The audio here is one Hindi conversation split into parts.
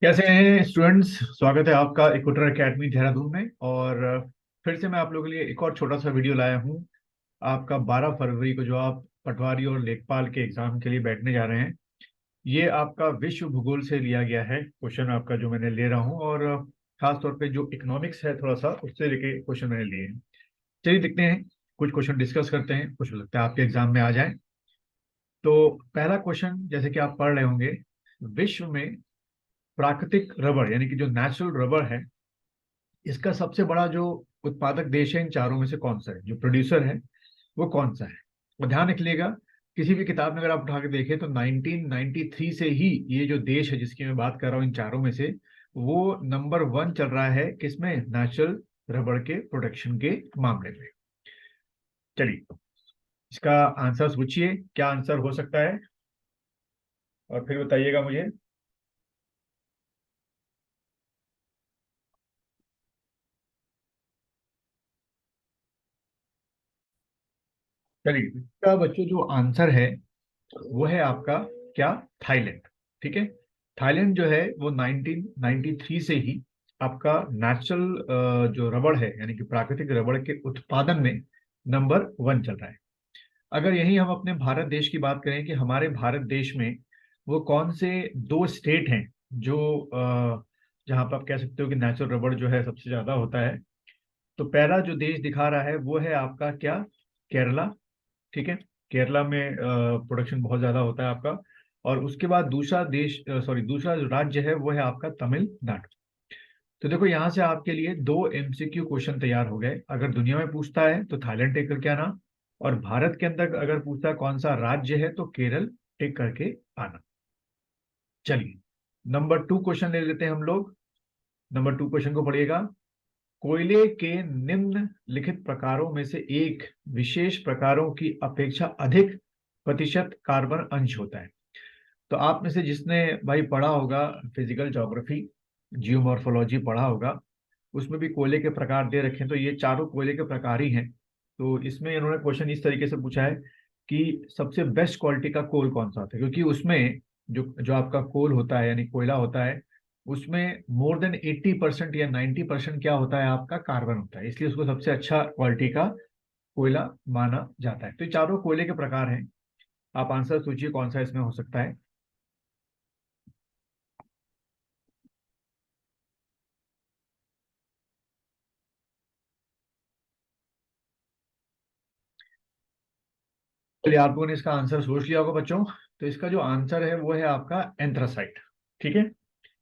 कैसे हैं स्टूडेंट्स। स्वागत है आपका इक्वेटर एकेडमी देहरादून में। और फिर से मैं आप लोगों के लिए एक और छोटा सा वीडियो लाया हूँ। आपका 12 फरवरी को जो आप पटवारी और लेखपाल के एग्जाम के लिए बैठने जा रहे हैं, ये आपका विश्व भूगोल से लिया गया है क्वेश्चन आपका जो मैंने ले रहा हूँ। और खास तौर पे जो इकोनॉमिक्स है थोड़ा सा उससे लेके क्वेश्चन मैंने लिए हैं। चलिए देखते हैं, कुछ क्वेश्चन डिस्कस करते हैं, कुछ लगता है आपके एग्जाम में आ जाए। तो पहला क्वेश्चन जैसे कि आप पढ़ रहे होंगे, विश्व में प्राकृतिक रबड़ यानी कि जो नेचुरल रबड़ है, इसका सबसे बड़ा जो उत्पादक देश है इन चारों में से कौन सा है, जो प्रोड्यूसर है वो कौन सा है। और ध्यान रखिएगा, किसी भी किताब में अगर आप उठा के देखें तो 1993 से ही ये जो देश है जिसकी मैं बात कर रहा हूँ इन चारों में से, वो नंबर 1 चल रहा है किसमें, नेचुरल रबड़ के प्रोडक्शन के मामले में। चलिए, इसका आंसर सोचिए, क्या आंसर हो सकता है और फिर बताइएगा मुझे। चलिए, इसका बच्चों जो आंसर है वो है आपका क्या, थाईलैंड। ठीक है, थाईलैंड जो है वो 1993 से ही आपका नेचुरल जो रबड़ है यानी कि प्राकृतिक रबड़ के उत्पादन में नंबर 1 चल रहा है। अगर यही हम अपने भारत देश की बात करें कि हमारे भारत देश में वो कौन से दो स्टेट हैं जो जहां पर आप कह सकते हो कि नेचुरल रबड़ जो है सबसे ज्यादा होता है, तो पहला जो देश दिखा रहा है वो है आपका क्या, केरला। ठीक है, केरला में प्रोडक्शन बहुत ज्यादा होता है आपका। और उसके बाद दूसरा देश, सॉरी, दूसरा जो राज्य है वो है आपका तमिलनाडु। तो देखो, यहाँ से आपके लिए दो एमसीक्यू क्वेश्चन तैयार हो गए। अगर दुनिया में पूछता है तो थाईलैंड टिक करके आना, और भारत के अंदर अगर पूछता है कौन सा राज्य है तो केरल टिक करके आना। चलिए, नंबर 2 क्वेश्चन ले लेते हैं हम लोग। नंबर 2 क्वेश्चन को पढ़िएगा। कोयले के निम्नलिखित प्रकारों में से एक विशेष प्रकारों की अपेक्षा अधिक प्रतिशत कार्बन अंश होता है। तो आप में से जिसने भाई पढ़ा होगा फिजिकल ज्योग्राफी, जियोमॉर्फोलॉजी पढ़ा होगा, उसमें भी कोयले के प्रकार दे रखे हैं। तो ये चारों कोयले के प्रकार ही हैं। तो इसमें इन्होंने क्वेश्चन इस तरीके से पूछा है कि सबसे बेस्ट क्वालिटी का कोल कौन सा होता है, क्योंकि उसमें जो जो आपका कोल होता है यानी कोयला होता है, उसमें मोर देन 80% या 90% क्या होता है, आपका कार्बन होता है। इसलिए उसको सबसे अच्छा क्वालिटी का कोयला माना जाता है। तो ये चारों कोयले के प्रकार हैं। आप आंसर सोचिए कौन सा इसमें हो सकता है। चलिए, आप लोगों ने इसका आंसर सोच लिया होगा बच्चों। तो इसका जो आंसर है वो है आपका एंथ्रासाइट। ठीक है,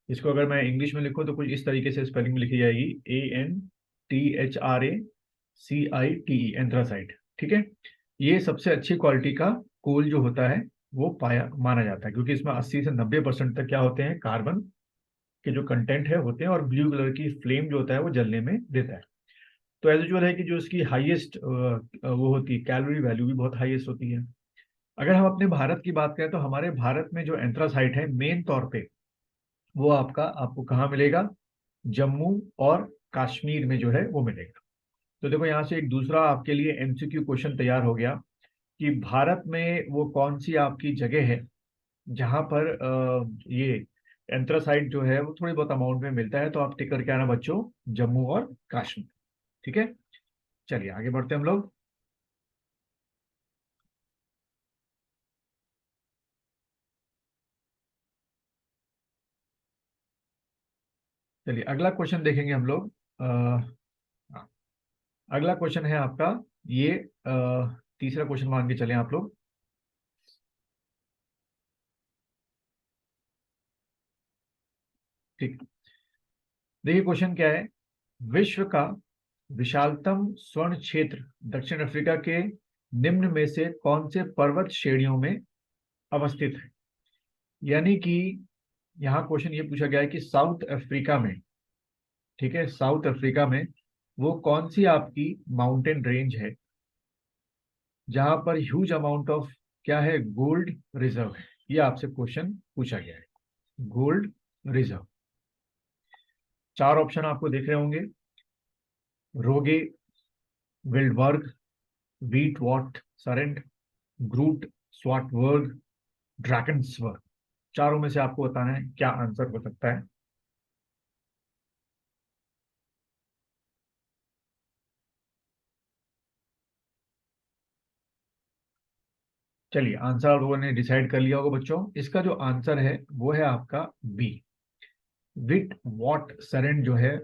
इसको अगर मैं इंग्लिश में लिखूं तो कुछ इस तरीके से स्पेलिंग में लिखी जाएगी, ANTHRACITE, एंथ्रासाइट। ठीक है, ये सबसे अच्छी क्वालिटी का कोल जो होता है वो पाया माना जाता है, क्योंकि इसमें 80 से 90% तक क्या होते हैं, कार्बन के जो कंटेंट है होते हैं, और ब्लू कलर की फ्लेम जो होता है वो जलने में देता है। तो एज यूजुअल है कि जो इसकी हाईएस्ट वो होती है, कैलोरी वैल्यू भी बहुत हाईएस्ट होती है। अगर हम अपने भारत की बात करें तो हमारे भारत में जो एंथ्रासाइट है मेन तौर पे वो आपको कहाँ मिलेगा, जम्मू और कश्मीर में जो है वो मिलेगा। तो देखो, यहाँ से एक दूसरा आपके लिए एमसीक्यू क्वेश्चन तैयार हो गया कि भारत में वो कौन सी आपकी जगह है जहां पर ये एंथ्रासाइट जो है वो थोड़ी बहुत अमाउंट में मिलता है। तो आप टिक करके आना बच्चों, जम्मू और कश्मीर। ठीक है, चलिए आगे बढ़ते हैं हम लोग। चलिए, अगला क्वेश्चन देखेंगे हम लोग। अगला क्वेश्चन है आपका ये, तीसरा क्वेश्चन मान के चलें आप लोग। ठीक, देखिए क्वेश्चन क्या है। विश्व का विशालतम स्वर्ण क्षेत्र दक्षिण अफ्रीका के निम्न में से कौन से पर्वत श्रेणियों में अवस्थित है। यानी कि यहाँ क्वेश्चन ये पूछा गया है कि साउथ अफ्रीका में, ठीक है, साउथ अफ्रीका में वो कौन सी आपकी माउंटेन रेंज है जहां पर ह्यूज अमाउंट ऑफ क्या है, गोल्ड रिजर्व है। ये आपसे क्वेश्चन पूछा गया है, गोल्ड रिजर्व। चार ऑप्शन आपको दिख रहे होंगे, रोगे, विल्डबर्ग, वीट वॉट सरेंट, ग्रूट स्वाटवर्ग, ड्रैगन्सवर्ग। चारों में से आपको बताना है क्या आंसर हो सकता है। चलिए, आंसर आप लोगों ने डिसाइड कर लिया होगा बच्चों। इसका जो आंसर है वो है आपका बी। विट वॉट सरेंड जो है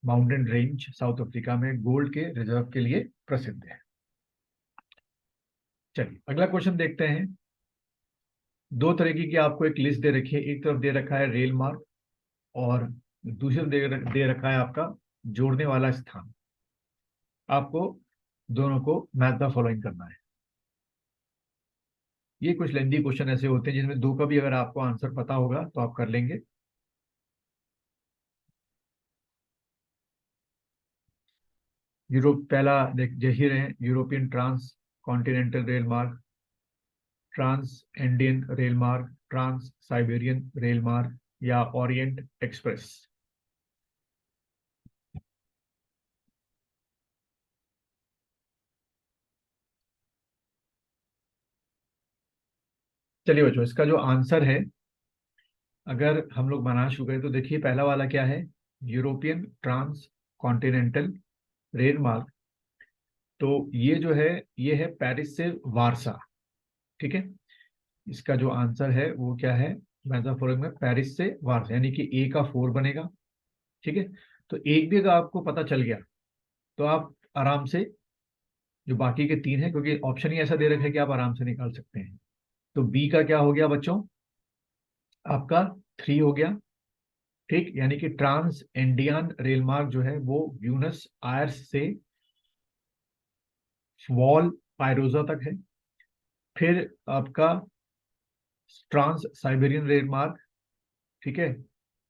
माउंटेन रेंज साउथ अफ्रीका में गोल्ड के रिजर्व के लिए प्रसिद्ध है। चलिए अगला क्वेश्चन देखते हैं। दो तरीके की आपको एक लिस्ट दे रखी है, एक तरफ दे रखा है रेल मार्ग और दूसरी तरफ दे रखा है आपका जोड़ने वाला स्थान। आपको दोनों को मैच द फॉलोइंग करना है। ये कुछ लेंदी क्वेश्चन ऐसे होते हैं जिनमें दो का भी अगर आपको आंसर पता होगा तो आप कर लेंगे। यूरोप पहला देख ही रहे हैं, यूरोपियन ट्रांस कॉन्टिनेंटल रेल मार्ग, ट्रांस इंडियन रेल मार्ग, ट्रांस साइबेरियन रेल मार्ग या ओरिएंट एक्सप्रेस। चलिए बच्चों, इसका जो आंसर है अगर हम लोग बनाना शुरू करें तो देखिए पहला वाला क्या है, यूरोपियन ट्रांस कॉन्टिनेंटल रेल मार्ग। तो ये जो है ये है पेरिस से वारसा। ठीक है, इसका जो आंसर है वो क्या है, मेटाफोरिक में पेरिस से वारसा, यानी कि ए का 4 बनेगा। ठीक है, तो एक भी अगर आपको पता चल गया तो आप आराम से जो बाकी के तीन है, क्योंकि ऑप्शन ही ऐसा दे रखा है कि आप आराम से निकाल सकते हैं। तो बी का क्या हो गया बच्चों, आपका 3 हो गया। ठीक, यानी कि ट्रांस इंडियन रेलमार्ग जो है वो ब्यूनस आयर्स से वॉल पायरोजा तक है। फिर आपका ट्रांस साइबेरियन रेलमार्ग, ठीक है,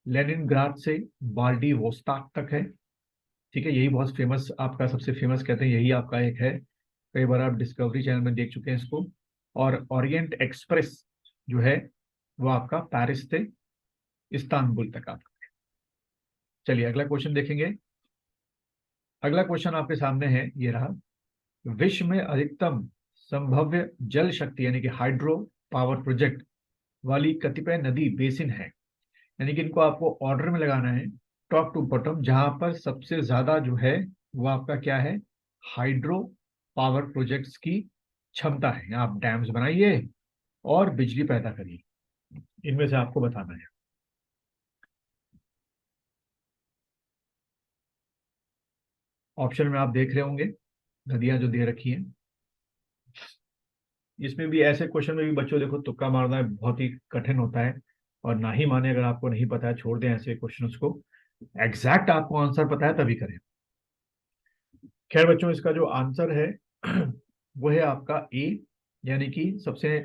लेनिनग्राड से बाल्डी वोस्ताक तक है। ठीक है, यही बहुत फेमस, आपका सबसे फेमस कहते हैं यही आपका एक है, कई बार आप डिस्कवरी चैनल में देख चुके हैं इसको। और ओरिएंट एक्सप्रेस जो है वो आपका पेरिस से इस्तांबुल तक आपका। चलिए अगला क्वेश्चन देखेंगे। अगला क्वेश्चन आपके सामने है, ये रहा। विश्व में अधिकतम संभाव्य जल शक्ति यानी कि हाइड्रो पावर प्रोजेक्ट वाली कतिपय नदी बेसिन है, यानी कि इनको आपको ऑर्डर में लगाना है टॉप टू बॉटम, जहां पर सबसे ज्यादा जो है वो आपका क्या है, हाइड्रो पावर प्रोजेक्ट्स की क्षमता है। आप डैम्स बनाइए और बिजली पैदा करिए, इनमें से आपको बताना है। ऑप्शन में आप देख रहे होंगे नदियां जो दे रखी हैं। इसमें भी ऐसे क्वेश्चन में भी बच्चों देखो तुक्का मारना है बहुत ही कठिन होता है, और ना ही माने अगर आपको नहीं पता है छोड़ दें ऐसे क्वेश्चंस को। एग्जैक्ट आपको आंसर पता है तभी करें। खैर बच्चों, इसका जो आंसर है वो है आपका ए, यानी कि सबसे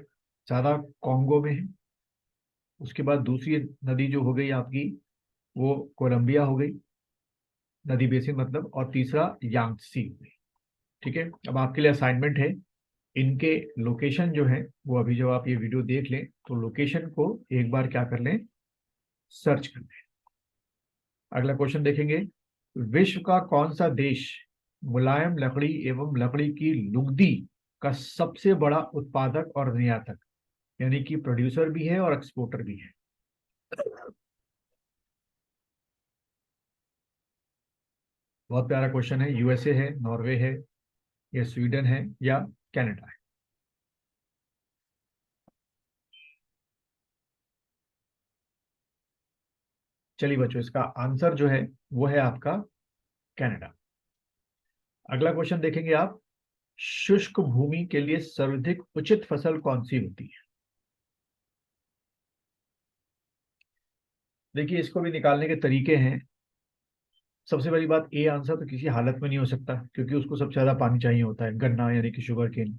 ज्यादा कॉन्गो में है। उसके बाद दूसरी नदी जो हो गई आपकी वो कोलंबिया हो गई, नदी बेसिन मतलब, और तीसरा यांगसी हो गई। ठीक है, अब आपके लिए असाइनमेंट है, इनके लोकेशन जो है वो अभी जब आप ये वीडियो देख लें तो लोकेशन को एक बार क्या कर लें, सर्च कर लें। अगला क्वेश्चन देखेंगे। विश्व का कौन सा देश मुलायम लकड़ी एवं लकड़ी की लुगदी का सबसे बड़ा उत्पादक और निर्यातक, यानी कि प्रोड्यूसर भी है और एक्सपोर्टर भी है? बहुत प्यारा क्वेश्चन है। यूएसए है, नॉर्वे है, या स्वीडन है, या कनाडा है? चलिए बच्चों, इसका आंसर जो है वो है आपका कनाडा। अगला क्वेश्चन देखेंगे आप। शुष्क भूमि के लिए सर्वाधिक उचित फसल कौन सी होती है? देखिए, इसको भी निकालने के तरीके हैं। सबसे बड़ी बात, ए आंसर तो किसी हालत में नहीं हो सकता क्योंकि उसको सबसे ज्यादा पानी चाहिए होता है, गन्ना यानी कि शुगर केन।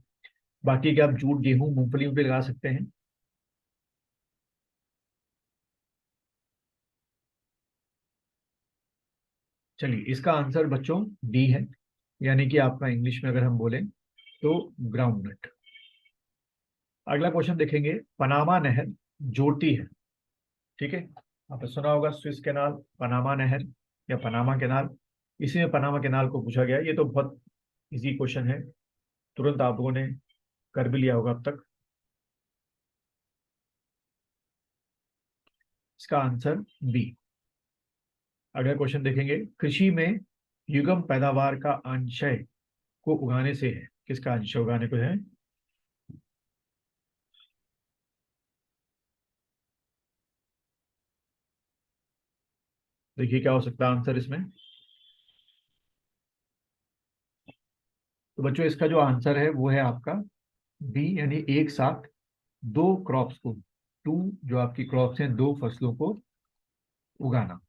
बाकी क्या आप जूट गेहूं मूंगफली पे लगा सकते हैं। चलिए, इसका आंसर बच्चों डी है, यानी कि आपका इंग्लिश में अगर हम बोलें तो ग्राउंडनट। अगला क्वेश्चन देखेंगे। पनामा नहर जोड़ती है, ठीक है, आपने सुना होगा स्विस कैनाल, पनामा नहर या पनामा कैनाल। इसी में पनामा कैनाल को पूछा गया है। ये तो बहुत इजी क्वेश्चन है, तुरंत आप लोगों ने कर भी लिया होगा अब तक। इसका आंसर बी। अगला क्वेश्चन देखेंगे। कृषि में युगम पैदावार का अंशय को उगाने से है, किसका अंश उगाने को है? देखिए क्या हो सकता है आंसर इसमें। तो बच्चों इसका जो आंसर है वो है आपका बी, यानी एक साथ दो क्रॉप्स को, टू जो आपकी क्रॉप्स हैं, दो फसलों को उगाना।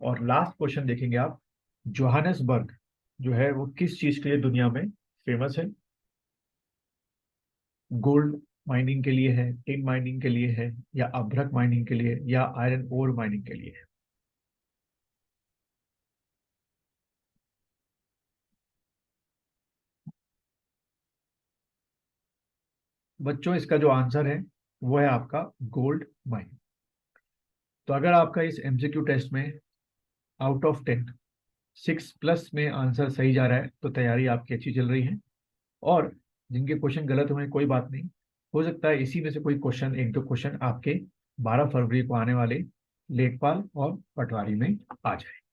और लास्ट क्वेश्चन देखेंगे आप, जोहानेसबर्ग जो है वो किस चीज के लिए दुनिया में फेमस है? गोल्ड माइनिंग के लिए है, टिन माइनिंग के लिए है, या अभ्रक माइनिंग के लिए, या आयरन ओर माइनिंग के लिए है? बच्चों इसका जो आंसर है वो है आपका गोल्ड माइनिंग। तो अगर आपका इस एमसीक्यू टेस्ट में आउट ऑफ 10 6+ में आंसर सही जा रहा है तो तैयारी आपकी अच्छी चल रही है। और जिनके क्वेश्चन गलत हुए कोई बात नहीं, हो सकता है इसी में से कोई क्वेश्चन, एक दो क्वेश्चन आपके 12 फरवरी को आने वाले लेखपाल और पटवारी में आ जाए।